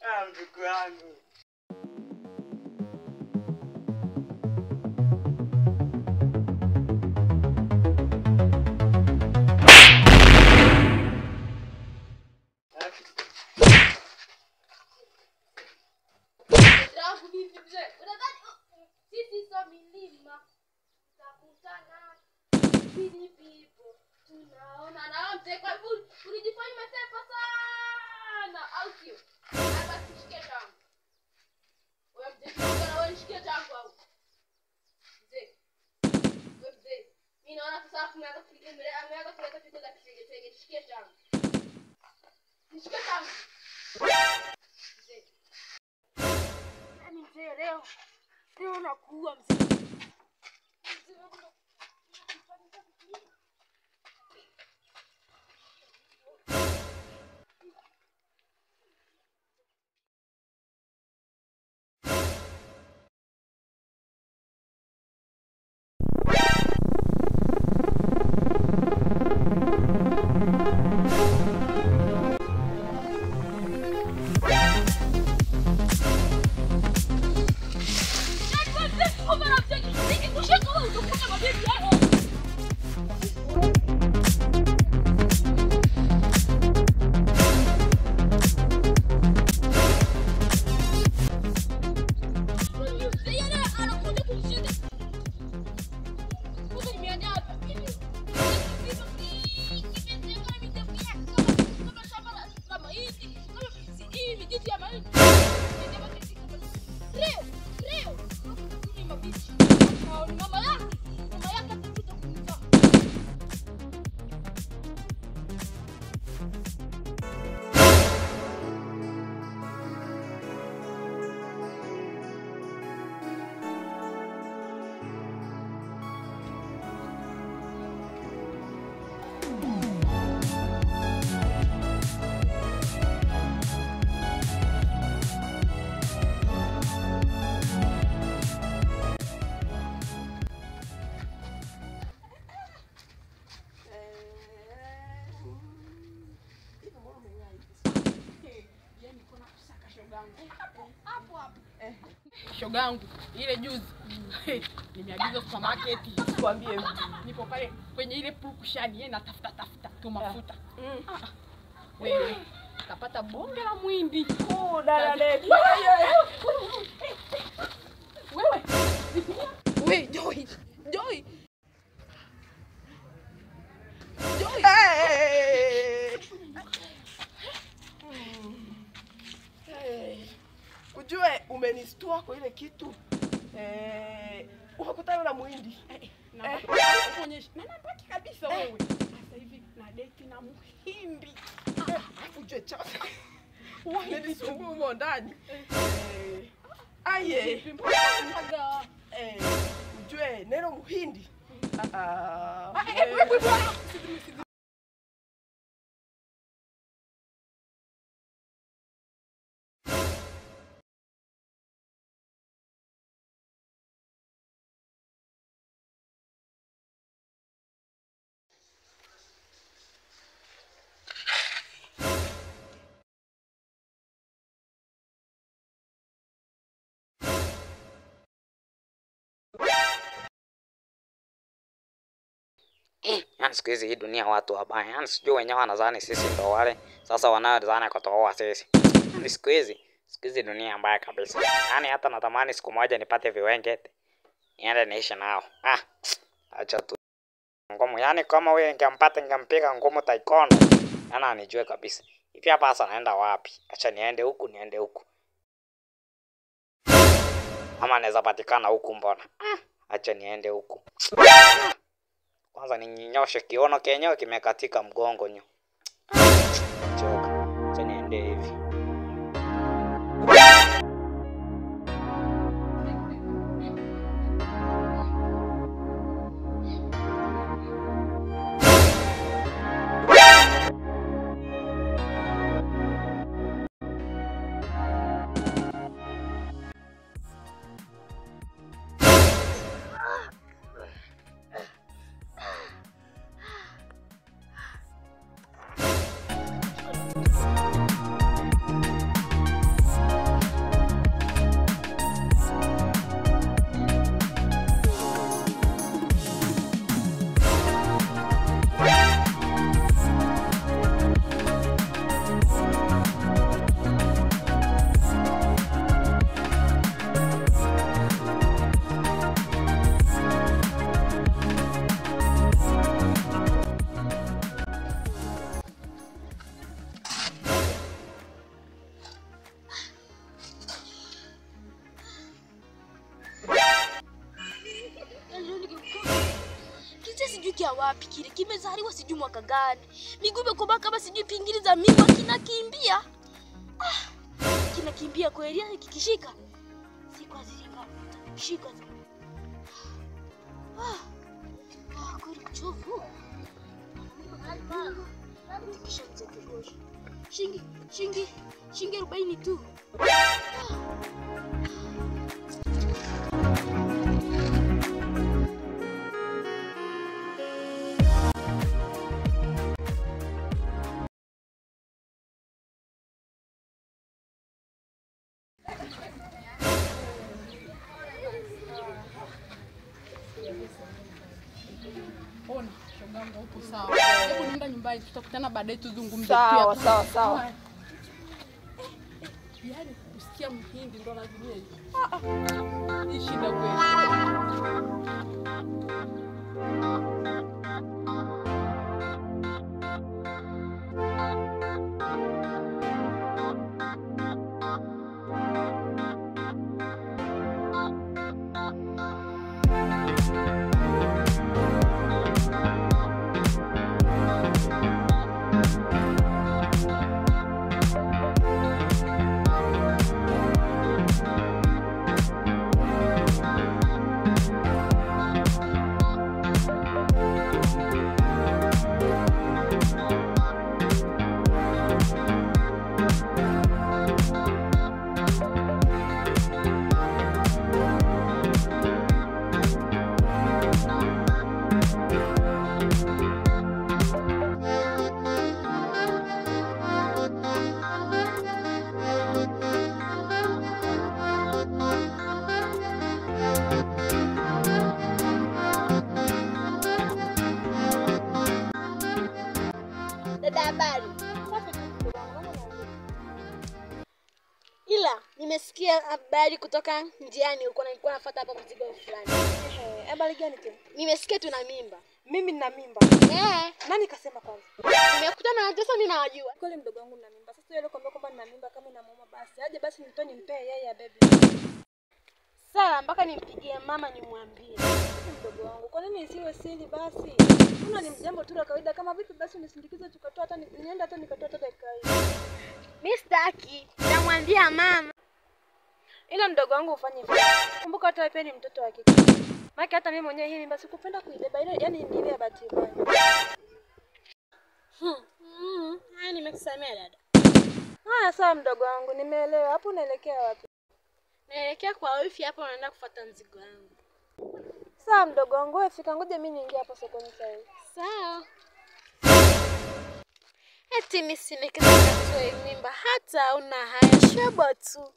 Ndugu yangu. Tunaona na mzee kwa hivyo ulijifanya umesepa sana au sio? Hata kishike changu. Wewe mzee na wewe shike changu au. Mzee. Wewe mzee. Mimi naona sasa tumeanza kupiga mbele, ameanza kuleta pigo za kitege, shike changu. Shike changu. Mzee. Nani mzee leo? Leo nakuua mzee. Shogangu ile juzi nimeagiza supermarket Kwambie nipo pale kwenye ile pukushani yeye natafuta tu mafuta. Wewe utapata bonge la mwindi. Dada letu. Wewe Joy. Ujue umenistua kwa ile kitu. Ukakutana na muhindi. Kuonyesha. Na nambaki kabisa wewe. Sasa hivi na date na muhindi. Ujue chasa. Nilisumbua humo ndani. Aye. Ujue neno muhindi. Yaani siku hizi hii dunia watu wabaya. Yaani sijui wenyewe wanadhani sisi ndo wale. Sasa wanaodhani kutoa sisi. Yaani siku hizi dunia mbaya kabisa. Yaani hata natamani siku moja nipate viwengete. Niende niishi nao. Acha tu. Ngumu. Yaani kama wewe ningempata ningempiga ngumu taekwondo. Yaani anijue kabisa. Hivi hapa sasa naenda wapi? Acha niende huku. Ama naweza patikana huku mbona? Acha niende huku. Kwanza ninyoshe kiuno kenyewe kimekatika mgongo nyo. Choka. Acha niende hivi. kimetokea wapi kile? Kimezaliwa sijui mwaka gani. Miguu imekoma kama sijui pingili za mimba kinakimbia. Kinakimbia kweli yani kikishika. Si kwa zilinga. Shika tu. Kweli kuchofu. Kisha mzekegosha. Shingi 40 tu. Ona, shogangu upo sawa. Hebu nenda nyumbani tutakutana baadaye tuzungumze Sawa, pia. sawa. Yaani kusikia mhindi ndo anajulia hivi. Hii shida kweli. Habari. Ila nimesikia habari kutoka njiani huko na nilikuwa nafuata hapa mzigo fulani. Habari gani tena? Nimesikia tuna mimba. Mimi nina mimba. Nani kasema kwanza? Nimekutana na Tesa ninawajua. Kweli mdogo wangu nina mimba. Sasa yule kwamba nina mimba kama inamuuma basi. Aje basi nitoe nimpe yeye ya baby. Sawa, mpaka nimpigie mama nimwambie. Mdogo wangu, kwa nini isiwe siri basi? Mbona ni jambo tu la kawaida kama vipi basi nisindikize tukatoa hata nienda hata nikatoa hata dakika hii. Mimi sitaki. Namwambia mama. Ila mdogo wangu ufanye hivyo. Kumbuka hata wewe ni mtoto wa kike. Maana hata mimi mwenyewe hii mimba sikupenda kuibeba ile yani ni ile ya bahati mbaya. Haya nimekusamea dada. Haya sawa mdogo wangu, nimeelewa. Hapo unaelekea wapi? Naelekea kwa wifi hapo naenda kufuata mzigo wangu. Sawa mdogo wangu, wewe fika ngoja mimi niingie hapo sokoni sasa hivi. Sawa. Eti mimi simekeza katoe mimba hata una haya shobo tu.